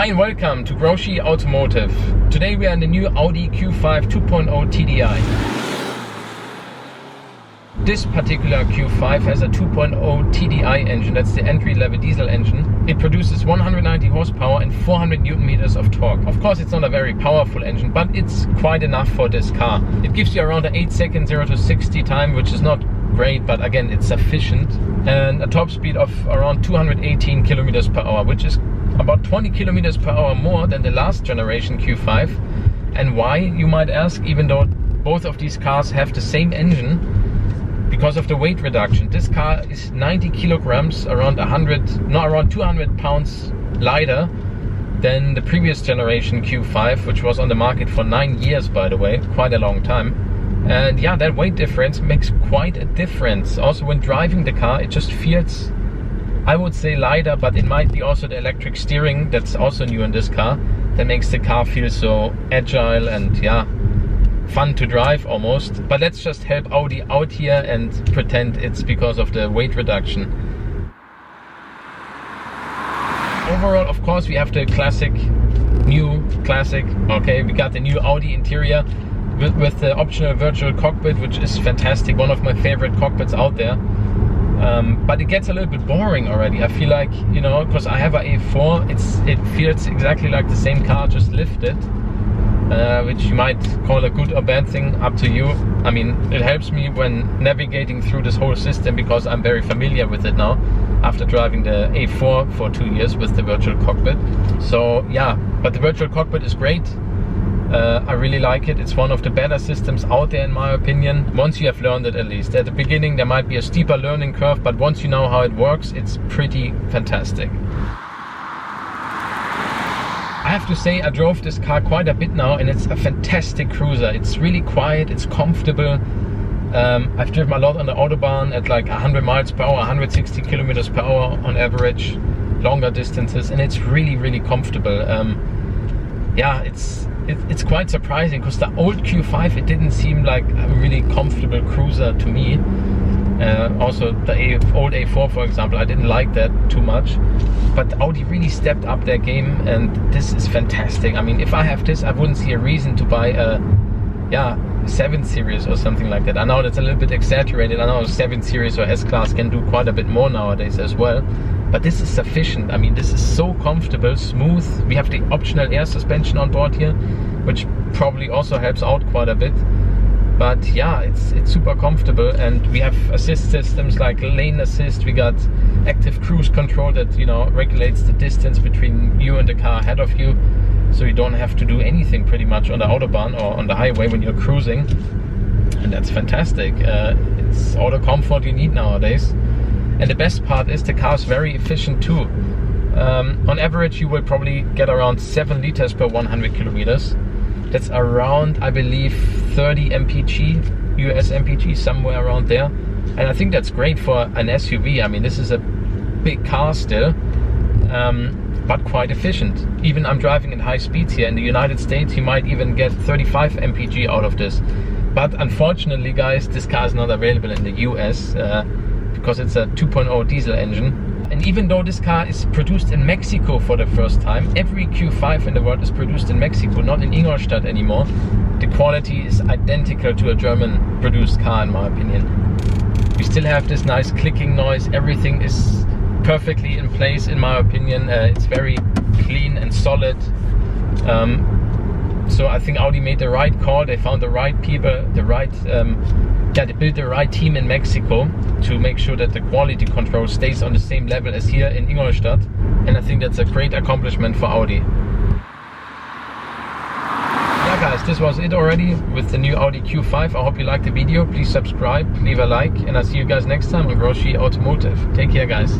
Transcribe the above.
Hi and welcome to Groschi Automotive. Today we are in the new Audi Q5 2.0 TDI. This particular Q5 has a 2.0 TDI engine, that's the entry-level diesel engine. It produces 190 horsepower and 400 Newton meters of torque. Of course it's not a very powerful engine, but it's quite enough for this car. It gives you around an 8-second 0 to 60 time, which is not great, but again it's sufficient. And a top speed of around 218 kilometers per hour, which is about 20 kilometers per hour more than the last generation Q5. And why, you might ask, even though both of these cars have the same engine? Because of the weight reduction. This car is 90 kilograms, around 200 pounds lighter than the previous generation Q5, which was on the market for 9 years, by the way, quite a long time. And yeah, that weight difference makes quite a difference. Also when driving the car, it just feels, I would say, lighter, but it might be also the electric steering that's also new in this car that makes the car feel so agile and yeah, fun to drive almost. But let's just help Audi out here and pretend it's because of the weight reduction. Overall, of course, we have the new classic, okay, we got the new Audi interior with the optional virtual cockpit, which is fantastic, one of my favorite cockpits out there. But it gets a little bit boring already. I feel like, you know, because I have a A4, it feels exactly like the same car, just lifted, which you might call a good or bad thing, up to you. I mean, it helps me when navigating through this whole system because I'm very familiar with it now after driving the A4 for 2 years with the virtual cockpit. So yeah, but the virtual cockpit is great. I really like it. It's one of the better systems out there in my opinion, once you have learned it at least. At the beginning there might be a steeper learning curve, but once you know how it works, it's pretty fantastic. I have to say, I drove this car quite a bit now and it's a fantastic cruiser. It's really quiet, it's comfortable. I've driven a lot on the Autobahn at like 100 miles per hour, 160 kilometers per hour on average, longer distances, and it's really comfortable. Yeah, it's quite surprising because the old Q5, it didn't seem like a really comfortable cruiser to me. Also the old A4, for example, I didn't like that too much. But Audi really stepped up their game and this is fantastic. I mean, if I have this, I wouldn't see a reason to buy a 7 Series or something like that. I know that's a little bit exaggerated. I know 7 Series or S-Class can do quite a bit more nowadays as well. But this is sufficient. I mean, this is so comfortable, smooth. We have the optional air suspension on board here, which probably also helps out quite a bit. But yeah, it's super comfortable, and we have assist systems like lane assist. We got active cruise control that, you know, regulates the distance between you and the car ahead of you, so you don't have to do anything pretty much on the Autobahn or on the highway when you're cruising, and that's fantastic. It's all the comfort you need nowadays. And the best part is the car is very efficient too. On average you will probably get around 7 liters per 100 kilometers. That's around, I believe, 30 mpg, US mpg, somewhere around there. And I think that's great for an SUV. I mean, this is a big car still, but quite efficient. Even I'm driving at high speeds here. In the United States you might even get 35 mpg out of this. But unfortunately, guys, this car is not available in the US because it's a 2.0 diesel engine. And even though this car is produced in Mexico for the first time, every Q5 in the world is produced in Mexico, not in Ingolstadt anymore. The quality is identical to a German produced car in my opinion. We still have this nice clicking noise. Everything is perfectly in place in my opinion. It's very clean and solid. So I think Audi made the right call. They found the right people, they built the right team in Mexico to make sure that the quality control stays on the same level as here in Ingolstadt. And I think that's a great accomplishment for Audi. Yeah guys, this was it already with the new Audi Q5. I hope you liked the video. Please subscribe, leave a like, and I'll see you guys next time on Groschi Automotive. Take care guys.